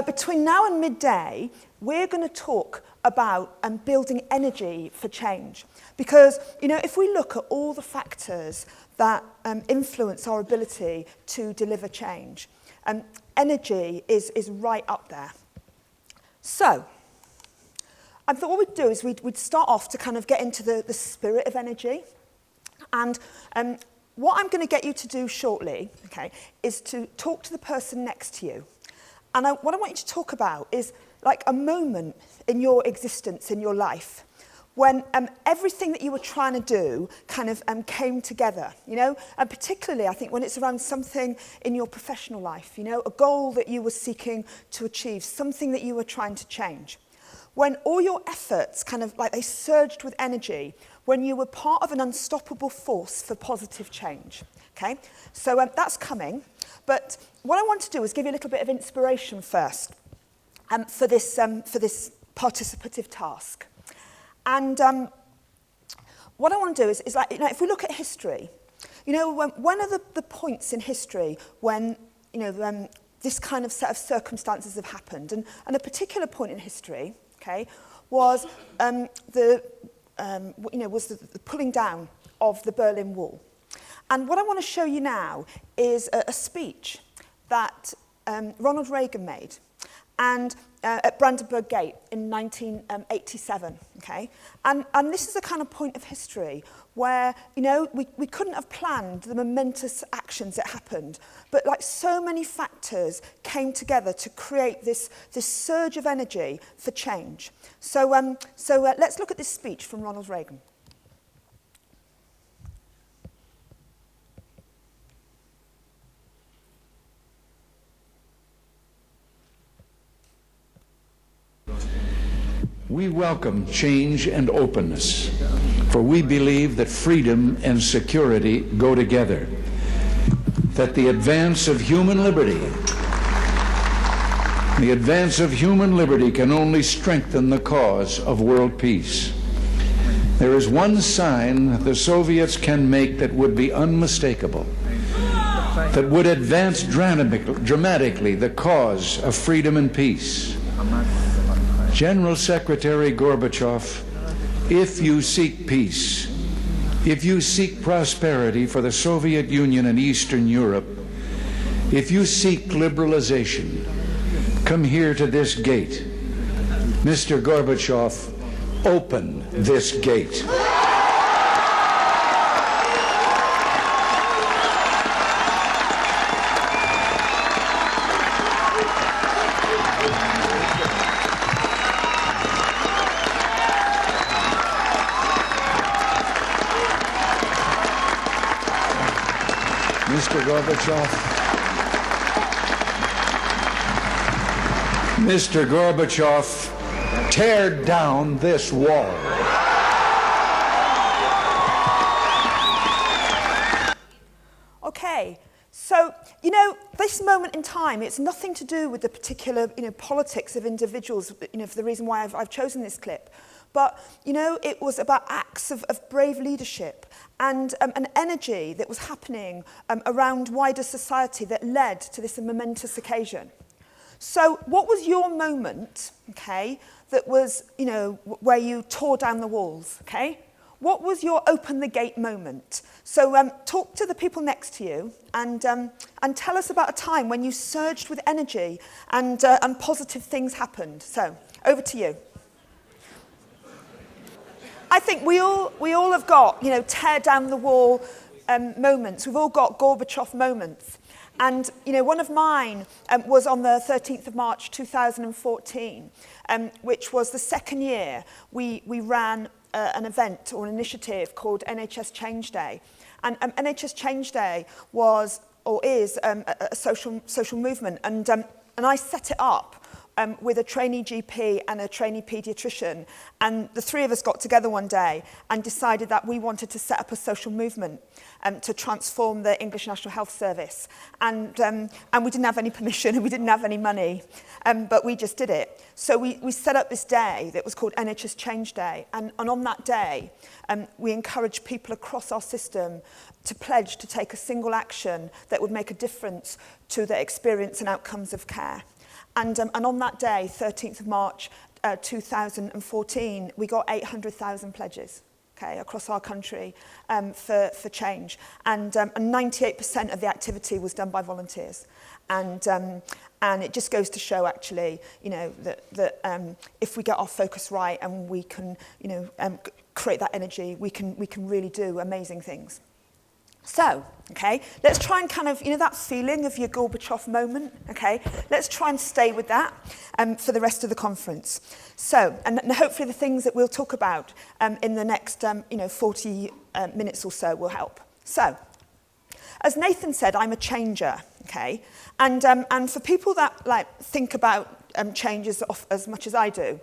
Between now and midday, we're going to talk about building energy for change. Because, you know, if we look at all the factors that influence our ability to deliver change, energy is right up there. So, I thought what we'd do is we'd start off to kind of get into the spirit of energy. And what I'm going to get you to do shortly, okay, is to talk to the person next to you. And what I want you to talk about is like a moment in your existence, in your life, when everything that you were trying to do kind of came together, you know, and particularly I think when it's around something in your professional life, you know, a goal that you were seeking to achieve, something that you were trying to change. When all your efforts kind of like they surged with energy, when you were part of an unstoppable force for positive change, okay? So that's coming, but what I want to do is give you a little bit of inspiration first for this participative task. And what I want to do is like, you know, if we look at history, you know, when are the points in history when, you know, this kind of set of circumstances have happened? And a particular point in history, okay, was the pulling down of the Berlin Wall. And what I want to show you now is a speech that Ronald Reagan made and at Brandenburg Gate in 1987, okay? And this is a kind of point of history where, you know, we couldn't have planned the momentous actions that happened, but like so many factors came together to create this surge of energy for change. So let's look at this speech from Ronald Reagan. We welcome change and openness, for we believe that freedom and security go together, that the advance of human liberty can only strengthen the cause of world peace. There is one sign the Soviets can make that would be unmistakable, that would advance dramatically the cause of freedom and peace. General Secretary Gorbachev, if you seek peace, if you seek prosperity for the Soviet Union and Eastern Europe, if you seek liberalization, come here to this gate. Mr. Gorbachev, open this gate. Mr. Gorbachev, tear down this wall. Okay, so, you know, this moment in time, it's nothing to do with the particular, you know, politics of individuals, you know, for the reason why I've chosen this clip. But, you know, it was about acts of brave leadership and an energy that was happening around wider society that led to this momentous occasion. So what was your moment, okay, that was, you know, where you tore down the walls, okay? What was your open the gate moment? So talk to the people next to you and tell us about a time when you surged with energy and positive things happened. So over to you. I think we all have got, you know, tear down the wall moments. We've all got Gorbachev moments. And, you know, one of mine was on the 13th of March 2014, which was the second year we ran an event or an initiative called NHS Change Day. And NHS Change Day was, or is, a social movement. And I set it up with a trainee GP and a trainee paediatrician. And the three of us got together one day and decided that we wanted to set up a social movement to transform the English National Health Service. And we didn't have any permission and we didn't have any money, but we just did it. So we set up this day that was called NHS Change Day. And on that day, we encouraged people across our system to pledge to take a single action that would make a difference to the experience and outcomes of care. And on that day, 13th of March 2014, we got 800,000 pledges, okay, across our country for change. And 98% of the activity was done by volunteers. And it just goes to show, actually, that if we get our focus right and we can, create that energy, we can really do amazing things. So, okay, let's try and kind of, that feeling of your Gorbachev moment, okay? Let's try and stay with that for the rest of the conference. So, and hopefully the things that we'll talk about in the next, 40 minutes or so will help. So, as Nathan said, I'm a changer, okay? And for people that think about changes as much as I do,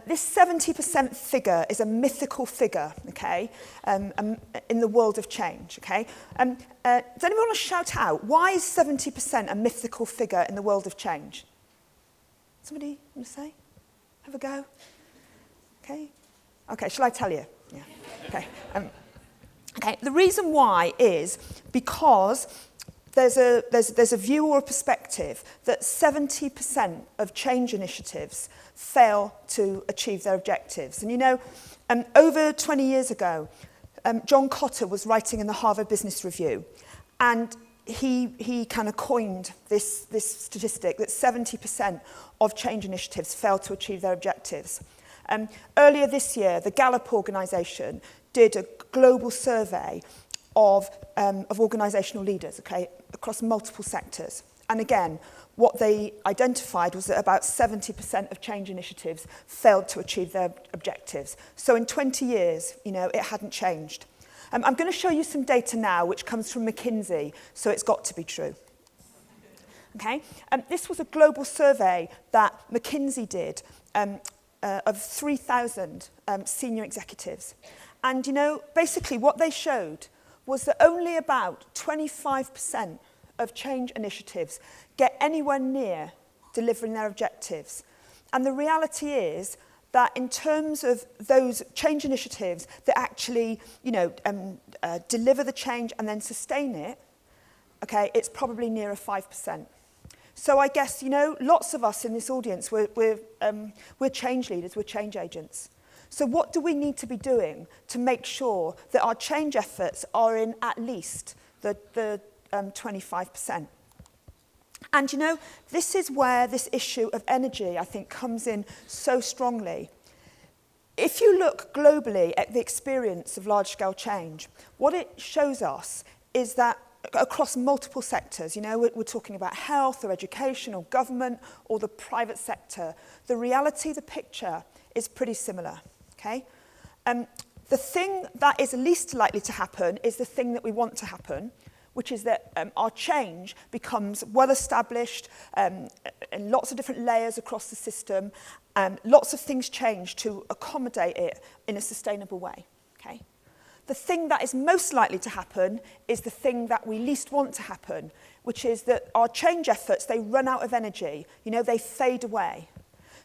this 70% figure is a mythical figure, okay, in the world of change, okay? Does anyone want to shout out, why is 70% a mythical figure in the world of change? Somebody want to say? Have a go? Okay. Okay, shall I tell you? Yeah. Okay. Okay, the reason why is because there's a view or a perspective that 70% of change initiatives fail to achieve their objectives. And over 20 years ago, John Cotter was writing in the Harvard Business Review, and he kind of coined this statistic that 70% of change initiatives fail to achieve their objectives. Earlier this year, the Gallup organization did a global survey of organizational leaders, okay, across multiple sectors. And again, what they identified was that about 70% of change initiatives failed to achieve their objectives. So in 20 years, it hadn't changed. I'm going to show you some data now, which comes from McKinsey, so it's got to be true. Okay, this was a global survey that McKinsey did of 3,000 senior executives. And, basically what they showed was that only about 25% of change initiatives get anywhere near delivering their objectives. And the reality is that in terms of those change initiatives that actually, deliver the change and then sustain it, okay, it's probably nearer 5%. So I guess, lots of us in this audience, we're change leaders, we're change agents. So what do we need to be doing to make sure that our change efforts are in at least the 25%? And this is where this issue of energy, I think, comes in so strongly. If you look globally at the experience of large-scale change, what it shows us is that across multiple sectors, we're talking about health or education or government or the private sector, the reality, the picture is pretty similar, okay? The thing that is least likely to happen is the thing that we want to happen, which is that our change becomes well-established in lots of different layers across the system, and lots of things change to accommodate it in a sustainable way, okay? The thing that is most likely to happen is the thing that we least want to happen, which is that our change efforts, they run out of energy, they fade away.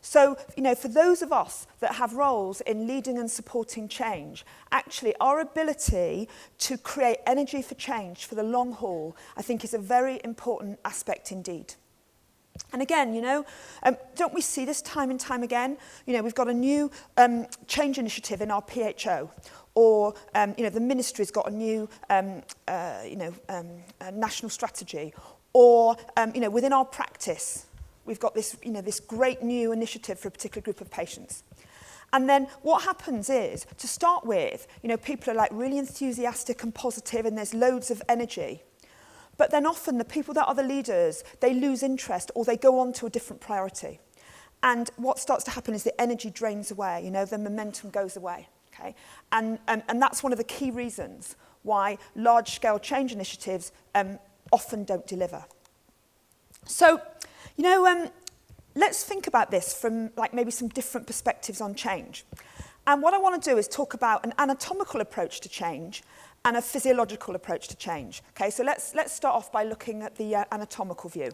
So, for those of us that have roles in leading and supporting change, actually our ability to create energy for change for the long haul, I think is a very important aspect indeed. And again, don't we see this time and time again? We've got a new change initiative in our PHO, or the ministry's got a new national strategy, or within our practice, we've got this, this great new initiative for a particular group of patients. And then what happens is, to start with, people are really enthusiastic and positive, and there's loads of energy. But then often the people that are the leaders, they lose interest or they go on to a different priority. And what starts to happen is the energy drains away, the momentum goes away. Okay? And that's one of the key reasons why large-scale change initiatives often don't deliver. So, let's think about this from like maybe some different perspectives on change. And what I want to do is talk about an anatomical approach to change and a physiological approach to change. Okay, so let's start off by looking at the anatomical view.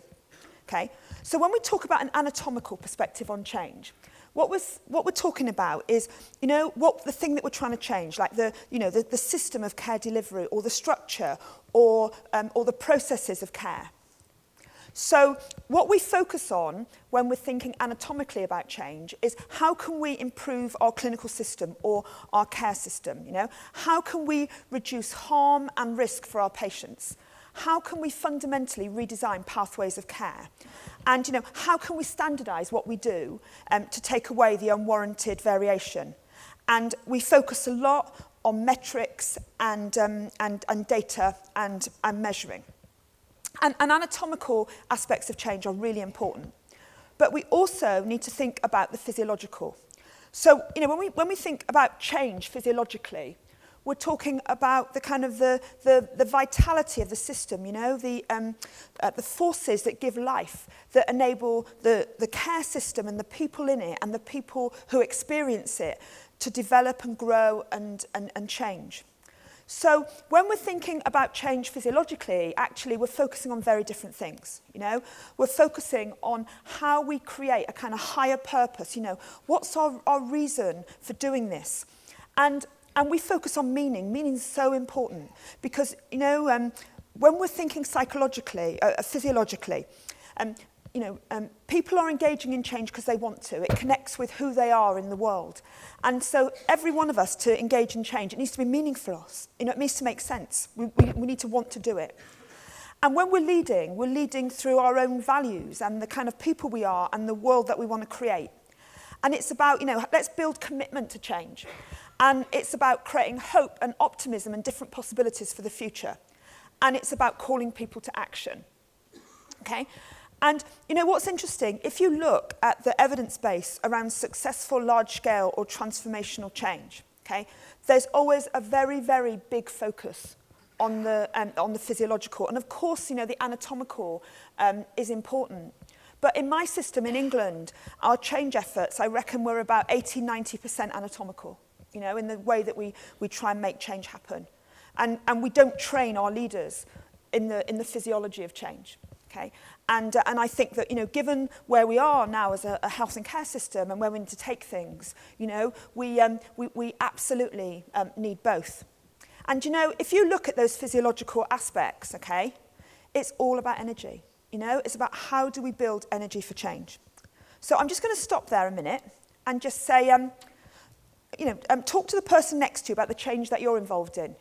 Okay, so when we talk about an anatomical perspective on change, what we're talking about is, what the thing that we're trying to change, like the system of care delivery or the structure or the processes of care. So what we focus on when we're thinking anatomically about change is how can we improve our clinical system or our care system, How can we reduce harm and risk for our patients? How can we fundamentally redesign pathways of care? And, how can we standardise what we do to take away the unwarranted variation? And we focus a lot on metrics and data and measuring. And anatomical aspects of change are really important. But we also need to think about the physiological. So, when we think about change physiologically, we're talking about the kind of the vitality of the system, the forces that give life, that enable the care system and the people in it and the people who experience it to develop and grow and change. So when we're thinking about change physiologically, actually we're focusing on very different things, We're focusing on how we create a kind of higher purpose, What's our reason for doing this? And we focus on meaning. Meaning is so important because, when we're thinking psychologically, physiologically, people are engaging in change because they want to. It connects with who they are in the world. And so every one of us to engage in change, it needs to be meaningful for us. It needs to make sense. We need to want to do it. And when we're leading through our own values and the kind of people we are and the world that we want to create. And it's about, let's build commitment to change. And it's about creating hope and optimism and different possibilities for the future. And it's about calling people to action. Okay? And what's interesting, if you look at the evidence base around successful large-scale or transformational change, okay, there's always a very, very big focus on the physiological. And of course, the anatomical is important. But in my system in England, our change efforts, I reckon we're about 80-90% anatomical, in the way that we try and make change happen. And we don't train our leaders in the physiology of change. Okay? And I think that, given where we are now as a health and care system and where we need to take things, we absolutely need both. And, if you look at those physiological aspects, okay, it's all about energy. It's about how do we build energy for change. So I'm just going to stop there a minute and just say, talk to the person next to you about the change that you're involved in.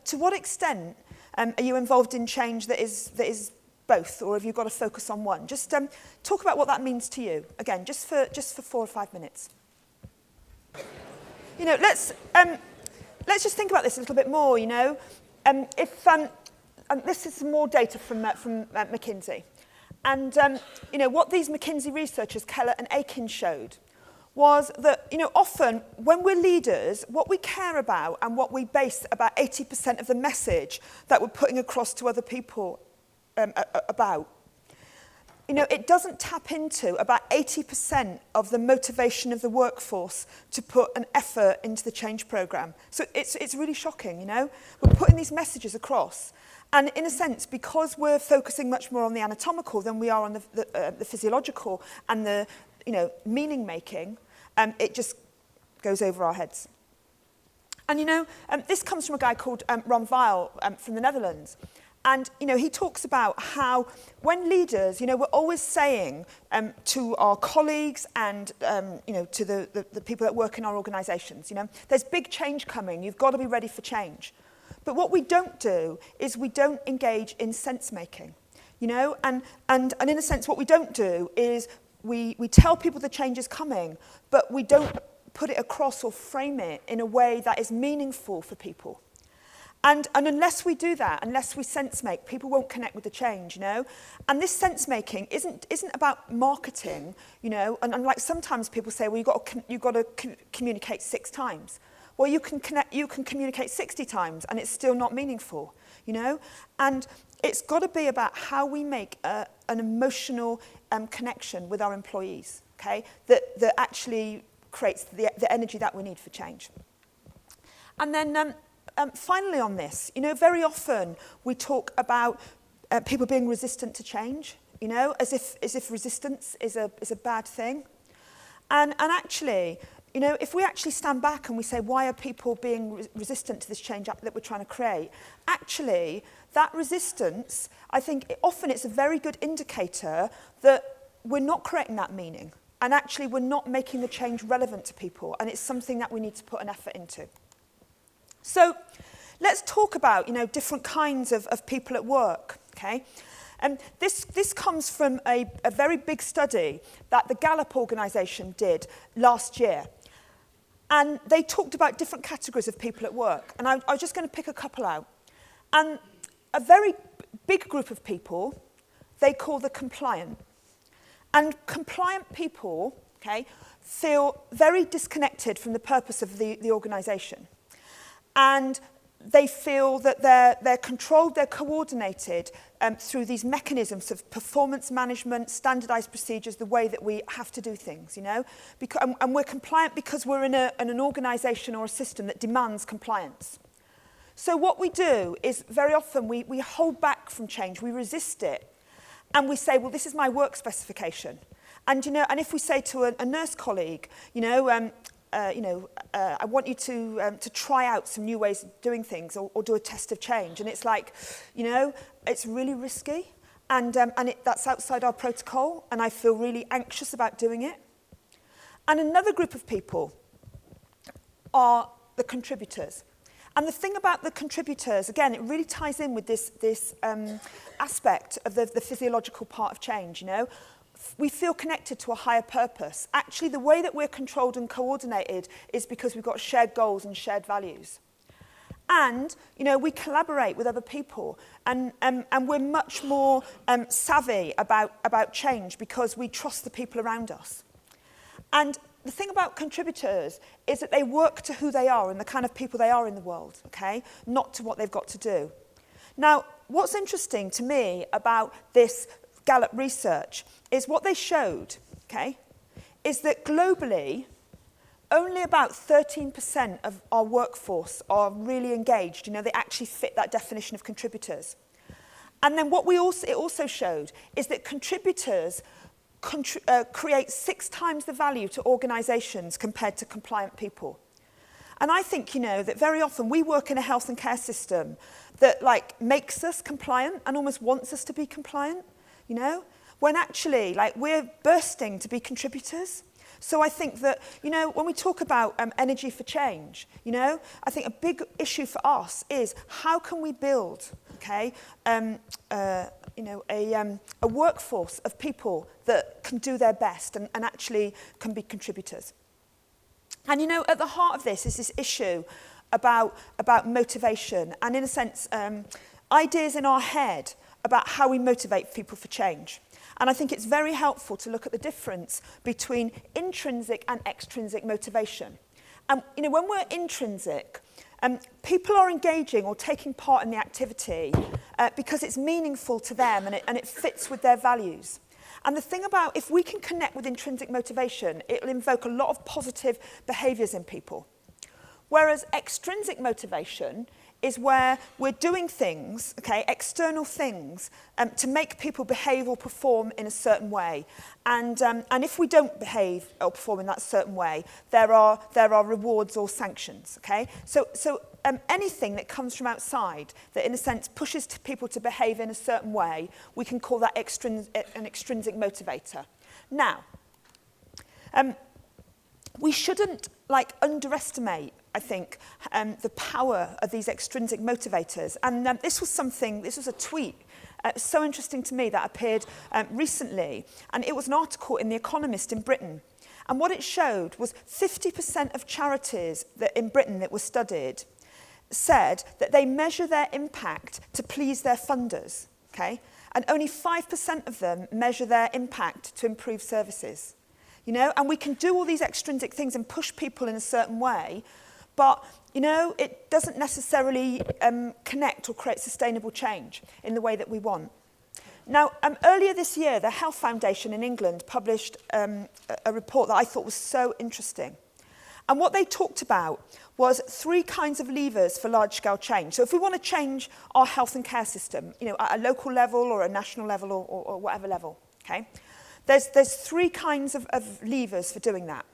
To what extent are you involved in change that is both, or have you got to focus on one? Just talk about what that means to you. Again, just for 4 or 5 minutes. Let's just think about this a little bit more. This is some more data from McKinsey, and what these McKinsey researchers Keller and Aiken showed was that often when we're leaders, what we care about and what we base about 80% of the message that we're putting across to other people about. It doesn't tap into about 80% of the motivation of the workforce to put an effort into the change programme. So it's really shocking, We're putting these messages across. And in a sense, because we're focusing much more on the anatomical than we are on the physiological and the meaning making, it just goes over our heads. And this comes from a guy called Ron Weil from the Netherlands. And, he talks about how when leaders, we're always saying to our colleagues and, to the people that work in our organisations, there's big change coming. You've got to be ready for change. But what we don't do is we don't engage in sense-making, And in a sense, what we don't do is we tell people the change is coming, but we don't put it across or frame it in a way that is meaningful for people. And unless we do that, unless we sense-make, people won't connect with the change, And this sense-making isn't about marketing, And like sometimes people say, well, you've got to communicate 6 times. Well, you can communicate 60 times, and it's still not meaningful, And it's got to be about how we make an emotional connection with our employees, okay, that actually creates the energy that we need for change. And then finally on this, you know, very often we talk about people being resistant to change, you know, as if resistance is a bad thing. And actually, you know, if we actually stand back and we say, why are people being resistant to this change that we're trying to create? Actually, that resistance, I think often it's a very good indicator that we're not creating that meaning. And actually, we're not making the change relevant to people. And it's something that we need to put an effort into. So let's talk about, you know, different kinds of people at work, okay? This comes from a very big study that the Gallup organisation did last year. And they talked about different categories of people at work. And I was just going to pick a couple out. And a very big group of people, they call the compliant. And compliant people, okay, feel very disconnected from the purpose of the organisation. And they feel that they're controlled, they're coordinated through these mechanisms of performance management, standardised procedures, the way that we have to do things, you know. And we're compliant because we're in an organisation or a system that demands compliance. So what we do is very often we hold back from change, we resist it, and we say, well, this is my work specification. And, you know, and if we say to a nurse colleague, I want you to try out some new ways of doing things or do a test of change. And it's like, you know, it's really risky and that's outside our protocol and I feel really anxious about doing it. And another group of people are the contributors. And the thing about the contributors, again, it really ties in with this aspect of the physiological part of change, you know. We feel connected to a higher purpose. Actually, the way that we're controlled and coordinated is because we've got shared goals and shared values. And, you know, we collaborate with other people and we're much more savvy about change because we trust the people around us. And the thing about contributors is that they work to who they are and the kind of people they are in the world, okay? Not to what they've got to do. Now, what's interesting to me about this Gallup research is what they showed, okay, is that globally, only about 13% of our workforce are really engaged. You know, they actually fit that definition of contributors. And then what it also showed is that contributors create 6 times the value to organisations compared to compliant people. And I think, you know, that very often we work in a health and care system that, like, makes us compliant and almost wants us to be compliant. You know, when actually, like, we're bursting to be contributors. So I think that, you know, when we talk about energy for change, you know, I think a big issue for us is how can we build, okay, you know, a workforce of people that can do their best and actually can be contributors. And, you know, at the heart of this is this issue about motivation and, in a sense, ideas in our head about how we motivate people for change. And I think it's very helpful to look at the difference between intrinsic and extrinsic motivation. And, you know, when we're intrinsic, people are engaging or taking part in the activity because it's meaningful to them and it fits with their values. And the thing about, if we can connect with intrinsic motivation, it will invoke a lot of positive behaviours in people. Whereas extrinsic motivation is where we're doing things, okay, external things, to make people behave or perform in a certain way. And if we don't behave or perform in that certain way, there are rewards or sanctions, okay? So anything that comes from outside that, in a sense, pushes people to behave in a certain way, we can call that an extrinsic motivator. Now, we shouldn't, like, underestimate, I think, the power of these extrinsic motivators. And this was a tweet, so interesting to me, that appeared recently. And it was an article in The Economist in Britain. And what it showed was 50% of charities that in Britain that were studied said that they measure their impact to please their funders, okay? And only 5% of them measure their impact to improve services. You know, and we can do all these extrinsic things and push people in a certain way, but, you know, it doesn't necessarily connect or create sustainable change in the way that we want. Now, earlier this year, the Health Foundation in England published a report that I thought was so interesting. And what they talked about was 3 kinds of levers for large-scale change. So if we want to change our health and care system, at a local level or a national level or whatever level, okay, there's 3 kinds of levers for doing that.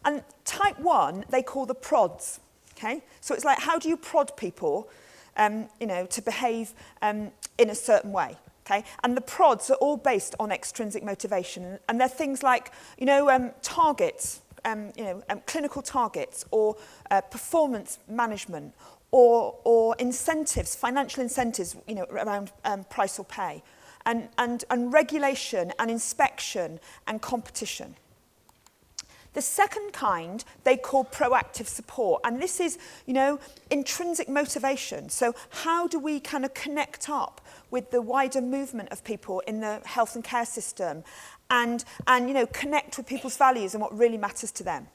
And type 1, they call the prods, okay? So it's like, how do you prod people, to behave in a certain way? Okay, and the prods are all based on extrinsic motivation, and they're things like, targets, clinical targets, or performance management, or incentives, financial incentives, around price or pay, and regulation and inspection and competition. The second kind they call proactive support, and this is, intrinsic motivation. So how do we kind of connect up with the wider movement of people in the health and care system and connect with people's values and what really matters to them?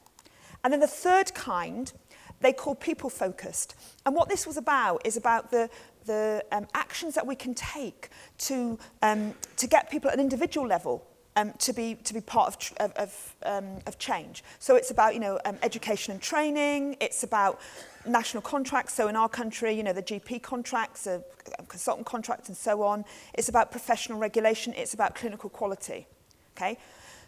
And then the third kind they call people-focused. And what this was about is about the actions that we can take to get people at an individual level to be part of change. So it's about education and training. It's about national contracts. So in our country, the GP contracts, consultant contracts, and so on. It's about professional regulation. It's about clinical quality. Okay,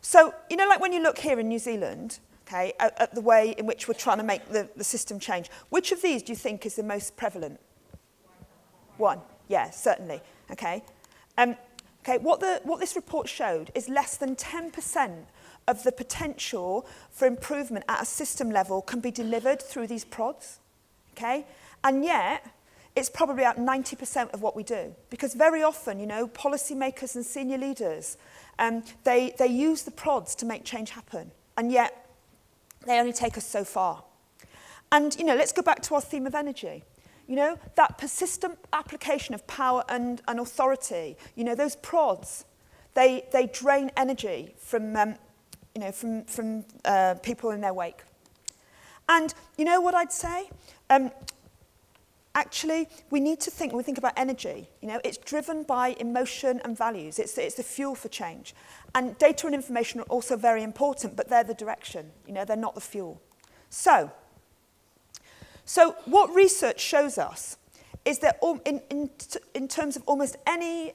so like when you look here in New Zealand, okay, at the way in which we're trying to make the system change. Which of these do you think is the most prevalent? 1, yeah, certainly. Okay. Okay, what this report showed is less than 10% of the potential for improvement at a system level can be delivered through these prods, okay? And yet, it's probably about 90% of what we do. Because very often, policymakers and senior leaders, they use the prods to make change happen. And yet, they only take us so far. And, let's go back to our theme of energy. That persistent application of power and authority, those prods, they drain energy from people in their wake. And what I'd say? Actually, we need to think, when we think about energy, it's driven by emotion and values. It's the fuel for change. And data and information are also very important, but they're the direction. They're not the fuel. So what research shows us is that in terms of almost any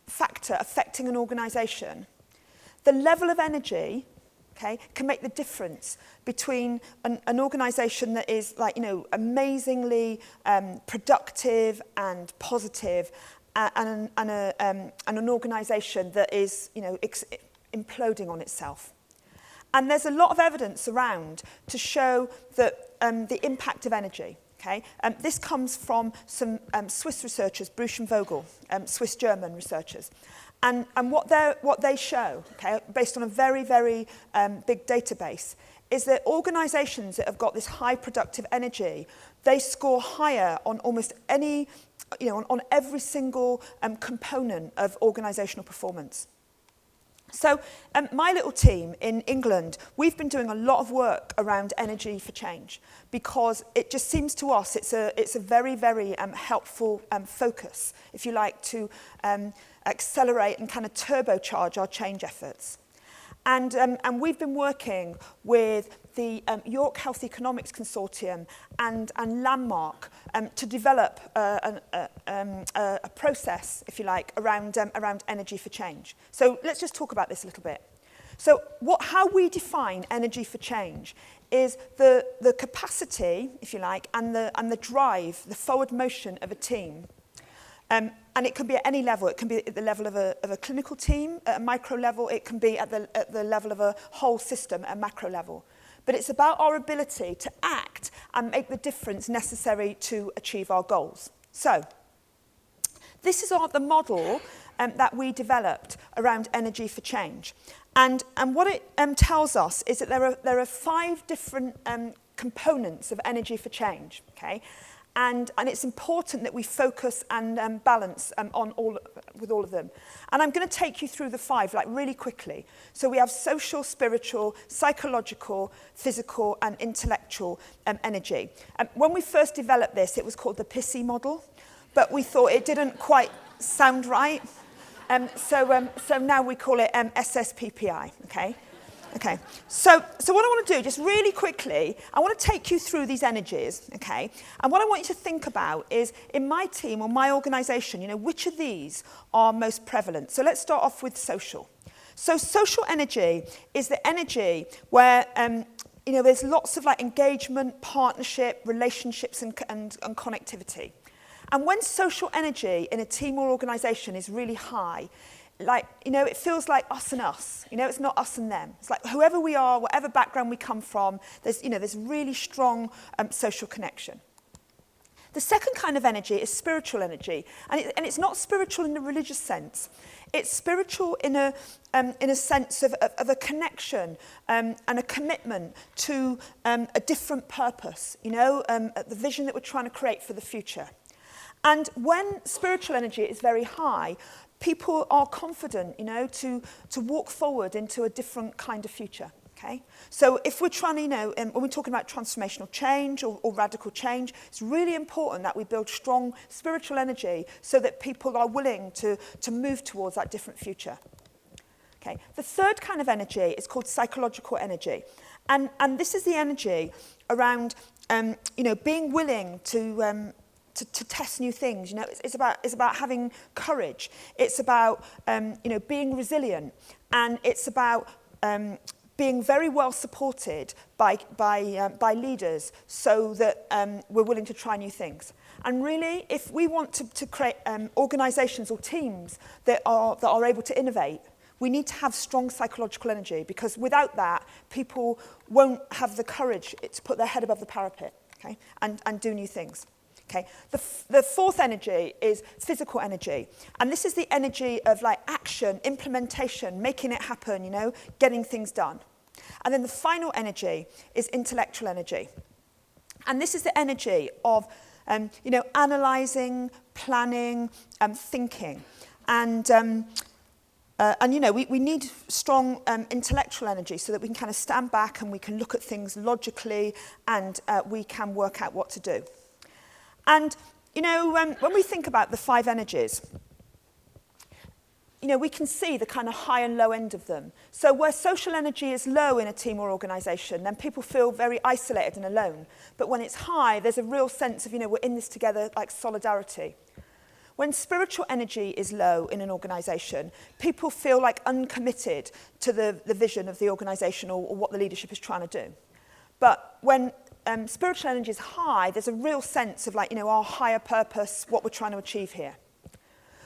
factor affecting an organisation, the level of energy, okay, can make the difference between an organisation that is amazingly productive and positive and an organisation that is imploding on itself. And there's a lot of evidence around to show that the impact of energy. Okay, this comes from some Swiss researchers, Bruch and Vogel, Swiss-German researchers, and what they show, okay, based on a very, very big database, is that organisations that have got this high productive energy, they score higher on almost any, on every single component of organisational performance. So my little team in England, we've been doing a lot of work around energy for change because it just seems to us it's a very, very helpful focus, if you like, to accelerate and kind of turbocharge our change efforts. And we've been working with the York Health Economics Consortium and Landmark to develop a process, if you like, around energy for change. So let's just talk about this a little bit. So how we define energy for change is the capacity, if you like, and the drive, the forward motion of a team. And it can be at any level. It can be at the level of a clinical team, at a micro level. It can be at the level of a whole system, at a macro level. But it's about our ability to act and make the difference necessary to achieve our goals. So this is the model that we developed around energy for change. And what it tells us is that there are 5 different components of energy for change, okay? And it's important that we focus and balance with all of them. And I'm going to take you through the 5 really quickly. So we have social, spiritual, psychological, physical, and intellectual energy. When we first developed this, it was called the PISSY model, but we thought it didn't quite sound right. So now we call it SSPPI, okay? Okay, so what I want to do, just really quickly, I want to take you through these energies, okay? And what I want you to think about is, in my team or my organisation, which of these are most prevalent? So let's start off with social. So social energy is the energy where, there's lots of engagement, partnership, relationships and connectivity. And when social energy in a team or organisation is really high, it feels like us and us. It's not us and them. It's like whoever we are, whatever background we come from, there's really strong social connection. The second kind of energy is spiritual energy, and it's not spiritual in the religious sense. It's spiritual in a sense of a connection and a commitment to a different purpose, the vision that we're trying to create for the future. And when spiritual energy is very high, people are confident, to walk forward into a different kind of future, okay? So if we're trying to, when we're talking about transformational change or radical change, it's really important that we build strong spiritual energy so that people are willing to move towards that different future. Okay. The third kind of energy is called psychological energy. And this is the energy around, being willing to test new things. It's about having courage. It's about being resilient, and it's about being very well supported by leaders, so that we're willing to try new things. And really, if we want to create organisations or teams that are able to innovate, we need to have strong psychological energy, because without that, people won't have the courage to put their head above the parapet, okay, and do new things. Okay. The fourth energy is physical energy. And this is the energy of action, implementation, making it happen, getting things done. And then the final energy is intellectual energy. And this is the energy of, analysing, planning, thinking. And we need strong intellectual energy so that we can kind of stand back and we can look at things logically, and we can work out what to do. And, when we think about the 5 energies, we can see the kind of high and low end of them. So where social energy is low in a team or organisation, then people feel very isolated and alone. But when it's high, there's a real sense of, we're in this together, like solidarity. When spiritual energy is low in an organisation, people feel uncommitted to the vision of the organisation or what the leadership is trying to do. But when spiritual energy is high, there's a real sense of our higher purpose, what we're trying to achieve here.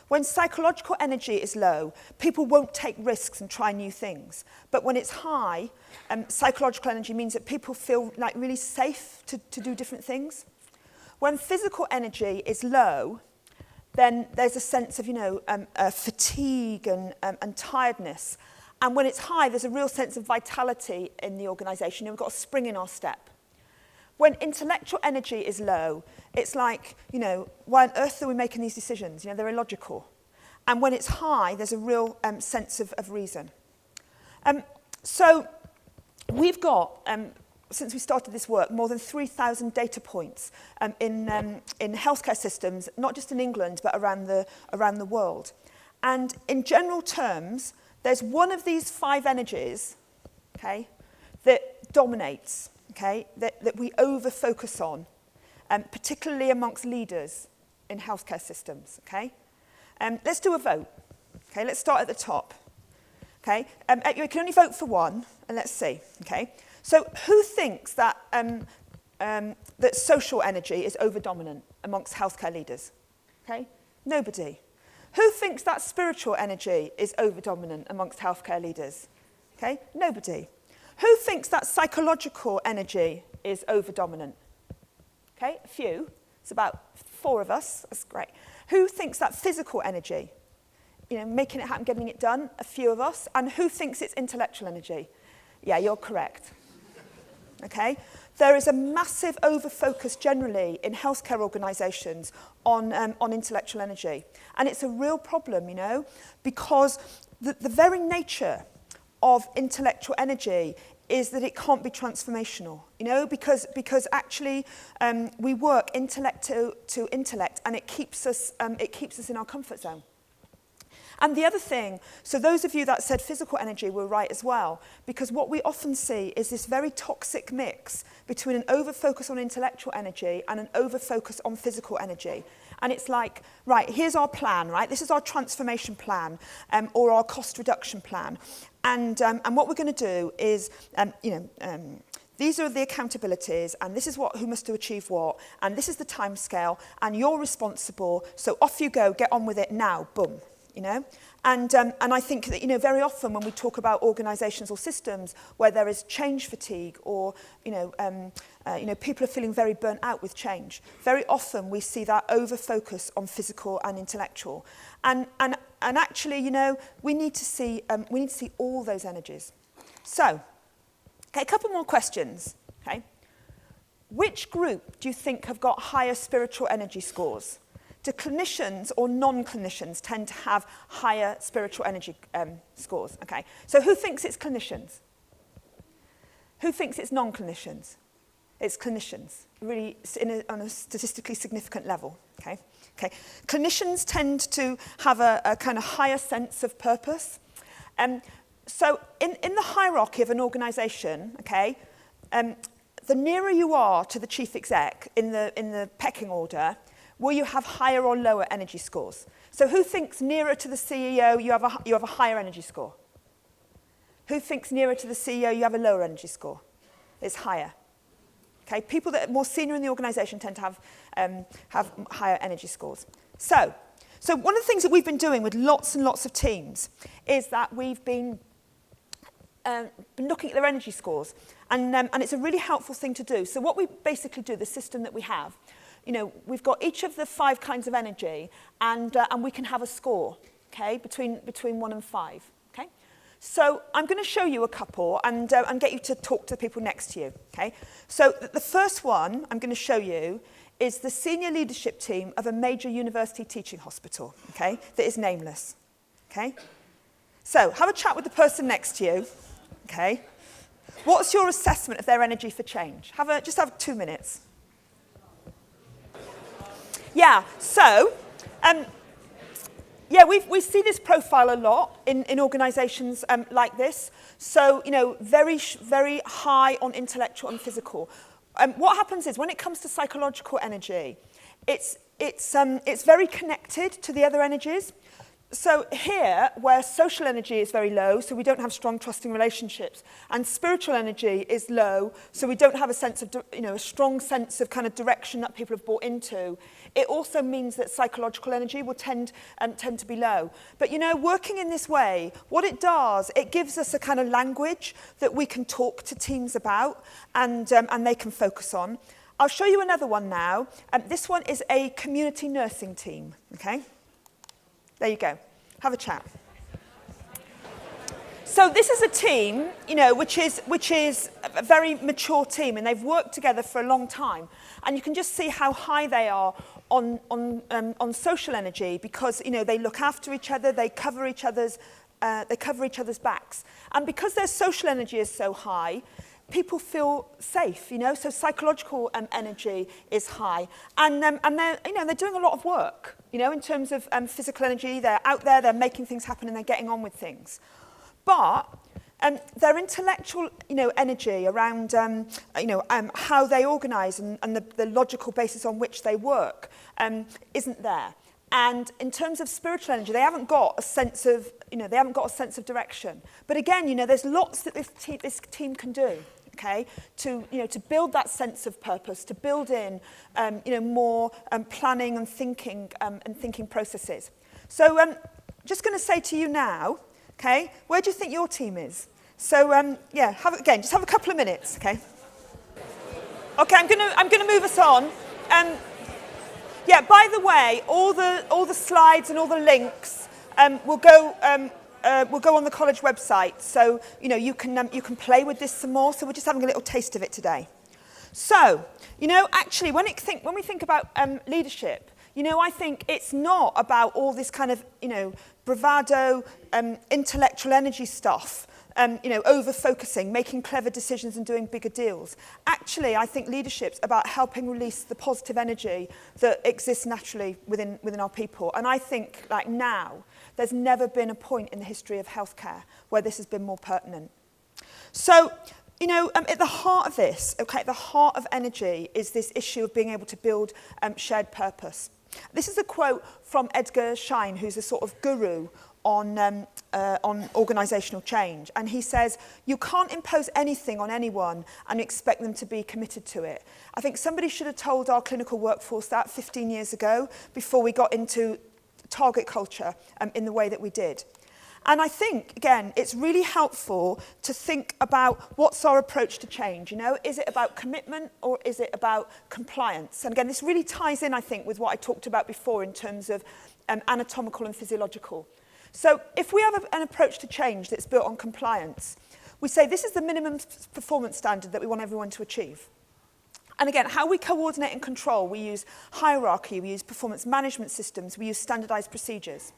When psychological energy is low, people won't take risks and try new things. But when it's high, psychological energy means that people feel really safe to do different things. When physical energy is low, then there's a sense of fatigue and tiredness. And when it's high, there's a real sense of vitality in the organisation. We've got a spring in our step. When intellectual energy is low, it's why on earth are we making these decisions? They're illogical. And when it's high, there's a real sense of reason. So we've got, since we started this work, more than 3,000 data points in healthcare systems, not just in England, but around the world. And in general terms, there's one of these 5 energies, okay, that dominates. Okay, that we over-focus on, particularly amongst leaders in healthcare systems, okay? Let's do a vote. Okay, let's start at the top. Okay, you can only vote for one, and let's see, okay? So who thinks that, that social energy is over-dominant amongst healthcare leaders? Okay, nobody. Who thinks that spiritual energy is over-dominant amongst healthcare leaders? Okay, nobody. Who thinks that psychological energy is over-dominant? Okay, a few. It's about 4 of us. That's great. Who thinks that physical energy, making it happen, getting it done? A few of us. And who thinks it's intellectual energy? Yeah, you're correct. Okay? There is a massive over-focus generally in healthcare organisations on intellectual energy. And it's a real problem, because the very nature of intellectual energy is that it can't be transformational, because actually we work intellect to intellect, and it keeps us in our comfort zone. And the other thing, so those of you that said physical energy were right as well, because what we often see is this very toxic mix between an over-focus on intellectual energy and an over-focus on physical energy. And it's like, right, here's our plan, right? This is our transformation plan or our cost reduction plan. And what we're going to do is, these are the accountabilities, and this is who must to achieve what, and this is the time scale, and you're responsible, so off you go, get on with it now, boom. And I think that, very often when we talk about organisations or systems where there is change fatigue or, people are feeling very burnt out with change, very often we see that over-focus on physical and intellectual. And actually, we need to see all those energies. So, okay, a couple more questions, okay? Which group do you think have got higher spiritual energy scores? Do clinicians or non-clinicians tend to have higher spiritual energy scores? Okay, so who thinks it's clinicians? Who thinks it's non-clinicians? It's clinicians, really on a statistically significant level. Okay, clinicians tend to have a kind of higher sense of purpose. So in the hierarchy of an organisation, okay, the nearer you are to the chief exec in the pecking order, will you have higher or lower energy scores? So who thinks nearer to the CEO you have a higher energy score? Who thinks nearer to the CEO you have a lower energy score? It's higher. Okay, people that are more senior in the organisation tend to have higher energy scores. So one of the things that we've been doing with lots and lots of teams is that we've been looking at their energy scores, and it's a really helpful thing to do. So what we basically do, the system that we have, we've got each of the 5 kinds of energy, and we can have a score, okay, between 1 and 5, okay? So I'm going to show you a couple and get you to talk to the people next to you, okay? So the first one I'm going to show you is the senior leadership team of a major university teaching hospital, okay, that is nameless, okay? So have a chat with the person next to you, okay? What's your assessment of their energy for change? Just have 2 minutes. Yeah, so, we see this profile a lot in organisations like this. So, very, very high on intellectual and physical. What happens is when it comes to psychological energy, it's very connected to the other energies. So here, where social energy is very low, so we don't have strong, trusting relationships, and spiritual energy is low, so we don't have a sense of, a strong sense of kind of direction that people have bought into, it also means that psychological energy will tend to be low. But, working in this way, what it does, it gives us a kind of language that we can talk to teams about and they can focus on. I'll show you another one now. This one is a community nursing team, okay? There you go. Have a chat. So this is a team, which is a very mature team, and they've worked together for a long time. And you can just see how high they are on social energy because they look after each other, they cover each other's backs, and because their social energy is so high, people feel safe, so psychological energy is high, and they're doing a lot of work, in terms of physical energy. They're out there, they're making things happen, and they're getting on with things. But their intellectual, energy around, how they organise and the logical basis on which they work isn't there. And in terms of spiritual energy, they haven't got a sense of, direction. But again, there's lots that this team can do. Okay, to build that sense of purpose, to build in more planning and thinking processes. So just going to say to you now, okay, where do you think your team is? So just have a couple of minutes, okay? Okay, I'm going to move us on. By the way, all the slides and all the links will go on the college website, so you can play with this some more. So we're just having a little taste of it today. So actually, when we think about leadership, I think it's not about all this kind of bravado, intellectual energy stuff over-focusing, making clever decisions and doing bigger deals. Actually, I think leadership's about helping release the positive energy that exists naturally within our people. And I think, like now, there's never been a point in the history of healthcare where this has been more pertinent. So, at the heart of this, at the heart of energy is this issue of being able to build shared purpose. This is a quote from Edgar Schein, who's a sort of guru on organisational change. And he says, you can't impose anything on anyone and expect them to be committed to it. I think somebody should have told our clinical workforce that 15 years ago before we got into target culture in the way that we did. And I think, again, it's really helpful to think about what's our approach to change. Is it about commitment or is it about compliance? And again, this really ties in, I think, with what I talked about before in terms of anatomical and physiological. So if we have an approach to change that's built on compliance, we say this is the minimum performance standard that we want everyone to achieve. And again, how we coordinate and control, we use hierarchy, we use performance management systems, we use standardized procedures.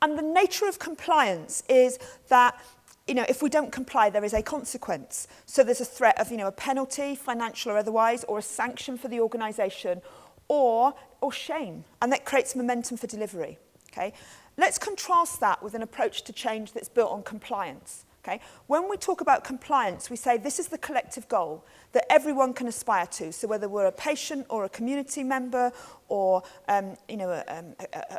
And the nature of compliance is that, if we don't comply, there is a consequence. So there's a threat of, a penalty, financial or otherwise, or a sanction for the organisation, or shame. And that creates momentum for delivery. Okay? Let's contrast that with an approach to change that's built on compliance. Okay? When we talk about compliance, we say this is the collective goal that everyone can aspire to. So whether we're a patient or a community member or a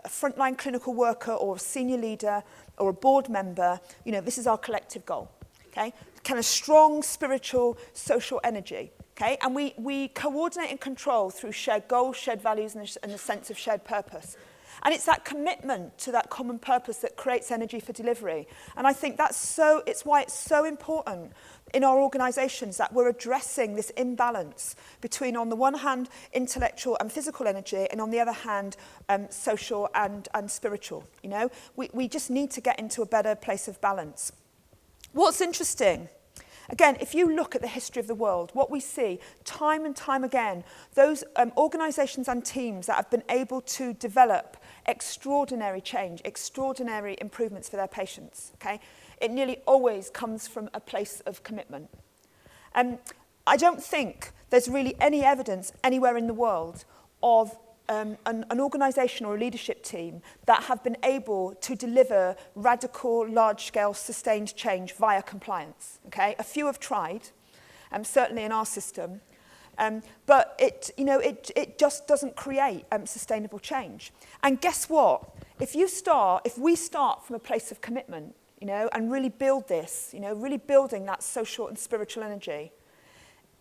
frontline clinical worker or a senior leader or a board member, this is our collective goal. Okay? Kind of strong spiritual, social energy. Okay? And we coordinate and control through shared goals, shared values, and a sense of shared purpose. And it's that commitment to that common purpose that creates energy for delivery. And I think it's why it's so important in our organisations that we're addressing this imbalance between, on the one hand, intellectual and physical energy, and on the other hand, social and spiritual. We just need to get into a better place of balance. What's interesting? Again, if you look at the history of the world, what we see time and time again, those organisations and teams that have been able to develop extraordinary change, extraordinary improvements for their patients, okay? It nearly always comes from a place of commitment. I don't think there's really any evidence anywhere in the world of an organisation or a leadership team that have been able to deliver radical, large-scale, sustained change via compliance. Okay? A few have tried, certainly in our system, but it just doesn't create sustainable change. And guess what? If we start from a place of commitment, and really build this, really building that social and spiritual energy,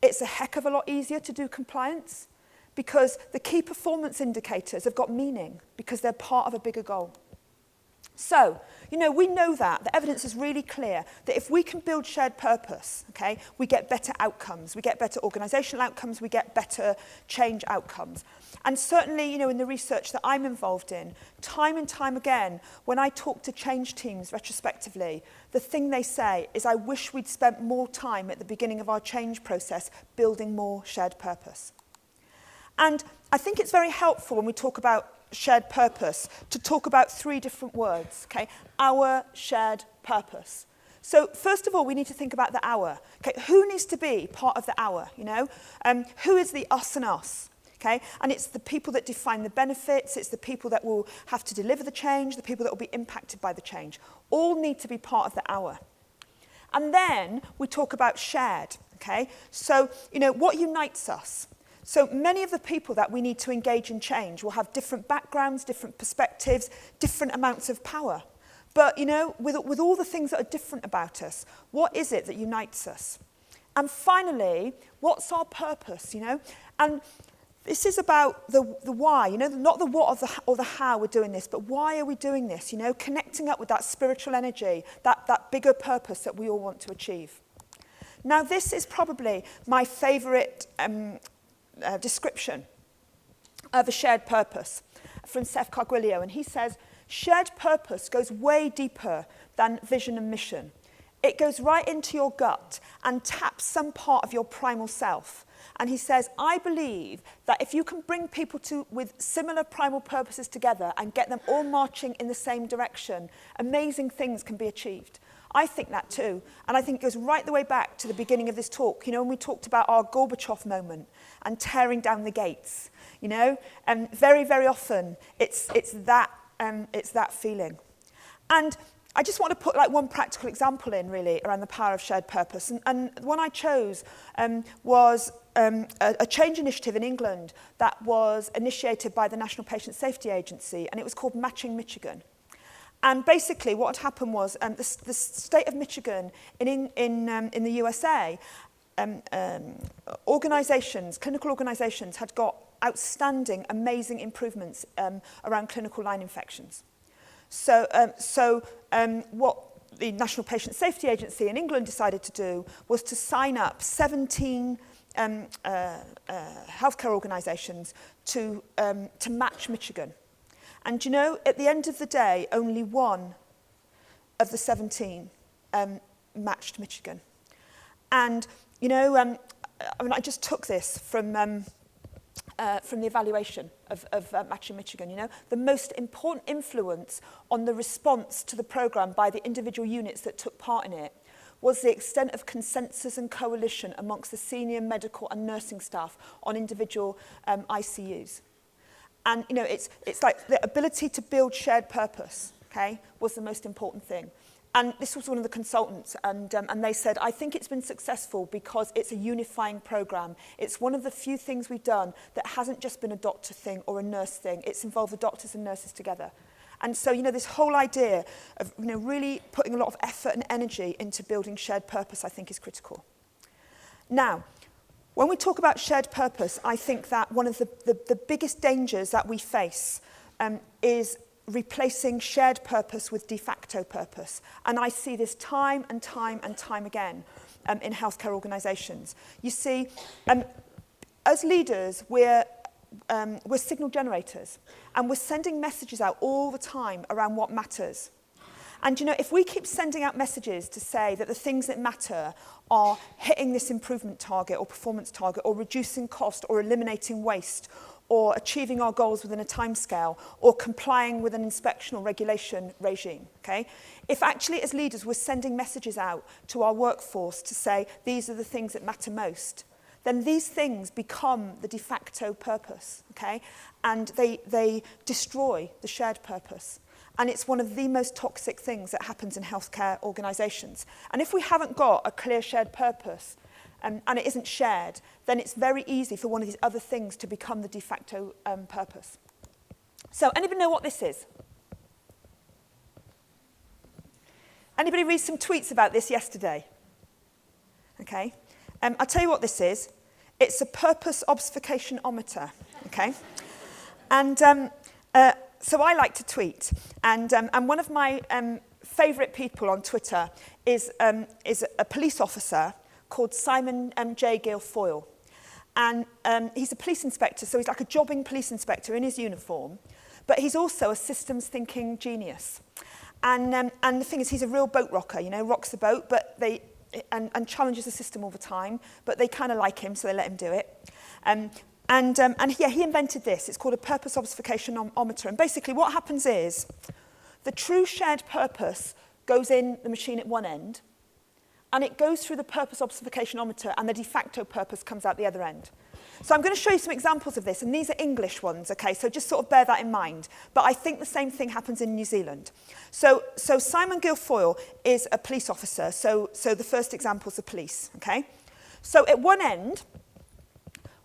it's a heck of a lot easier to do compliance, because the key performance indicators have got meaning because they're part of a bigger goal. So, we know that. The evidence is really clear that if we can build shared purpose, okay, we get better outcomes, we get better organisational outcomes, we get better change outcomes. And certainly, in the research that I'm involved in, time and time again, when I talk to change teams retrospectively, the thing they say is, I wish we'd spent more time at the beginning of our change process building more shared purpose. And I think it's very helpful when we talk about shared purpose to talk about three different words, okay? Our shared purpose. So first of all, we need to think about the our. Okay, who needs to be part of the our, who is the us and us? Okay? And it's the people that define the benefits, it's the people that will have to deliver the change, the people that will be impacted by the change. All need to be part of the our. And then we talk about shared, okay? So, what unites us? So many of the people that we need to engage in change will have different backgrounds, different perspectives, different amounts of power. But, with all the things that are different about us, what is it that unites us? And finally, what's our purpose, And this is about the why, not the what or the how we're doing this, but why are we doing this, connecting up with that spiritual energy, that bigger purpose that we all want to achieve. Now, this is probably my favourite description of a shared purpose from Seth Carguilio, and he says, shared purpose goes way deeper than vision and mission. It goes right into your gut and taps some part of your primal self. And he says, I believe that if you can bring people with similar primal purposes together and get them all marching in the same direction, amazing things can be achieved. I think that too. And I think it goes right the way back to the beginning of this talk, you know, when we talked about our Gorbachev moment and tearing down the gates, you know, and very, very often it's that feeling. And I just want to put like one practical example in really around the power of shared purpose. And the one I chose was a change initiative in England that was initiated by the National Patient Safety Agency, and it was called Matching Michigan. And basically what had happened was the state of Michigan in the USA, clinical organisations had got outstanding, amazing improvements around clinical line infections. So what the National Patient Safety Agency in England decided to do was to sign up 17 healthcare organisations to match Michigan. And you know, at the end of the day, only one of the 17 matched Michigan. And you know, I mean, I just took this from the evaluation of Matching Michigan, you know. The most important influence on the response to the programme by the individual units that took part in it was the extent of consensus and coalition amongst the senior medical and nursing staff on individual ICUs. And, you know, it's like the ability to build shared purpose, okay, was the most important thing. And this was one of the consultants, and they said, I think it's been successful because it's a unifying programme. It's one of the few things we've done that hasn't just been a doctor thing or a nurse thing. It's involved the doctors and nurses together. And so, you know, this whole idea of, you know, really putting a lot of effort and energy into building shared purpose, I think, is critical. Now, when we talk about shared purpose, I think that one of the biggest dangers that we face is replacing shared purpose with de facto purpose. And I see this time and time and time again in healthcare organisations. You see, as leaders, we're signal generators, and we're sending messages out all the time around what matters. And you know, if we keep sending out messages to say that the things that matter are hitting this improvement target or performance target, or reducing cost, or eliminating waste, or achieving our goals within a timescale, or complying with an inspection or regulation regime, okay? If actually as leaders we're sending messages out to our workforce to say these are the things that matter most, then these things become the de facto purpose, okay? And they destroy the shared purpose. And it's one of the most toxic things that happens in healthcare organisations. And if we haven't got a clear shared purpose, and it isn't shared, then it's very easy for one of these other things to become the de facto purpose. So, anybody know what this is? Anybody read some tweets about this yesterday? Okay. I'll tell you what this is. It's a purpose observationometer. Okay. And so I like to tweet. And one of my favourite people on Twitter is a police officer called Simon J. Guilfoyle. And he's a police inspector, so he's like a jobbing police inspector in his uniform, but he's also a systems thinking genius. And the thing is, he's a real boat rocker, you know, rocks the boat, but and challenges the system all the time, but they kind of like him, so they let him do it. And yeah, he invented this. It's called a purpose observationometer. And basically what happens is the true shared purpose goes in the machine at one end, and it goes through the purpose observationometer, and the de facto purpose comes out the other end. So I'm going to show you some examples of this, and these are English ones, okay? So just sort of bear that in mind. But I think the same thing happens in New Zealand. So Simon Guilfoyle is a police officer, so the first example is the police, okay? So at one end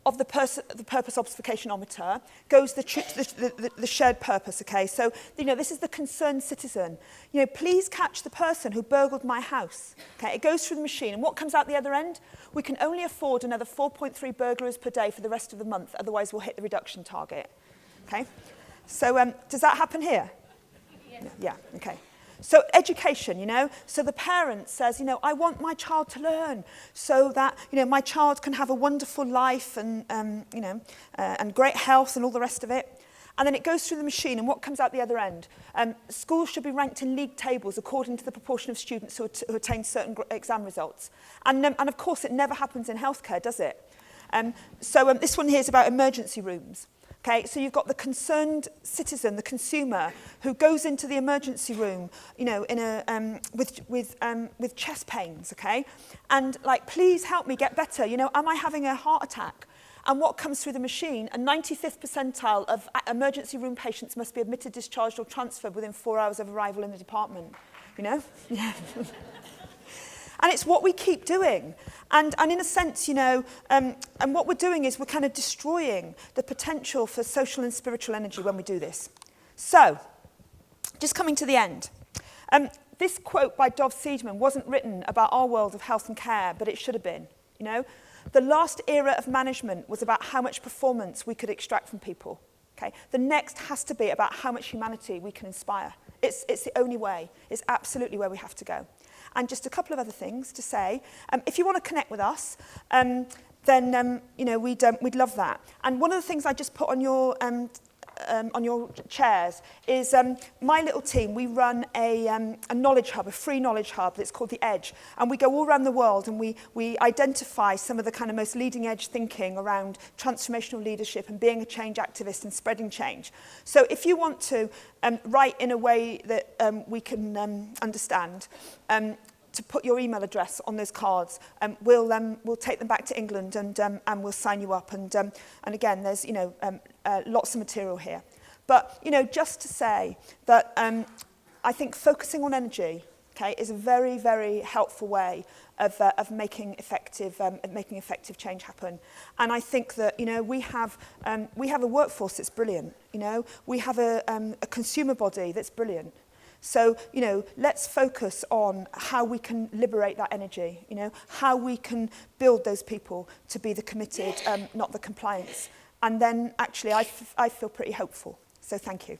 of the purpose observationometer goes the shared purpose, okay? So, you know, this is the concerned citizen. You know, please catch the person who burgled my house. Okay, it goes through the machine, and what comes out the other end? We can only afford another 4.3 burglaries per day for the rest of the month, otherwise we'll hit the reduction target. Okay? So, does that happen here? Yes. Yeah, okay. So education, you know, so the parent says, you know, I want my child to learn so that, you know, my child can have a wonderful life and, you know, and great health and all the rest of it. And then it goes through the machine, and what comes out the other end? Schools should be ranked in league tables according to the proportion of students who attain certain exam results. And of course, it never happens in healthcare, does it? So this one here is about emergency rooms. Okay, so you've got the concerned citizen, the consumer, who goes into the emergency room, you know, in a with chest pains, okay, and like, please help me get better. You know, am I having a heart attack? And what comes through the machine? A 95th percentile of emergency room patients must be admitted, discharged, or transferred within 4 hours of arrival in the department. You know, yeah. And it's what we keep doing. And in a sense, you know, and what we're doing is we're kind of destroying the potential for social and spiritual energy when we do this. So, just coming to the end. This quote by Dov Seidman wasn't written about our world of health and care, but it should have been, you know. The last era of management was about how much performance we could extract from people. Okay? The next has to be about how much humanity we can inspire. It's the only way. It's absolutely where we have to go. And just a couple of other things to say. If you want to connect with us, then you know, we'd love that. And one of the things I just put on your chairs is my little team. We run a knowledge hub, a free knowledge hub that's called The Edge. And we go all around the world and we identify some of the kind of most leading edge thinking around transformational leadership and being a change activist and spreading change. So if you want to write in a way that we can understand, to put your email address on those cards, we'll take them back to England and we'll sign you up. And again, there's, you know, lots of material here. But, you know, just to say that I think focusing on energy, okay, is a very, very helpful way of making effective change happen. And I think that, you know, we have a workforce that's brilliant. You know, we have a consumer body that's brilliant. So, you know, let's focus on how we can liberate that energy, you know, how we can build those people to be the committed, not the compliance. And then actually I feel pretty hopeful. So thank you.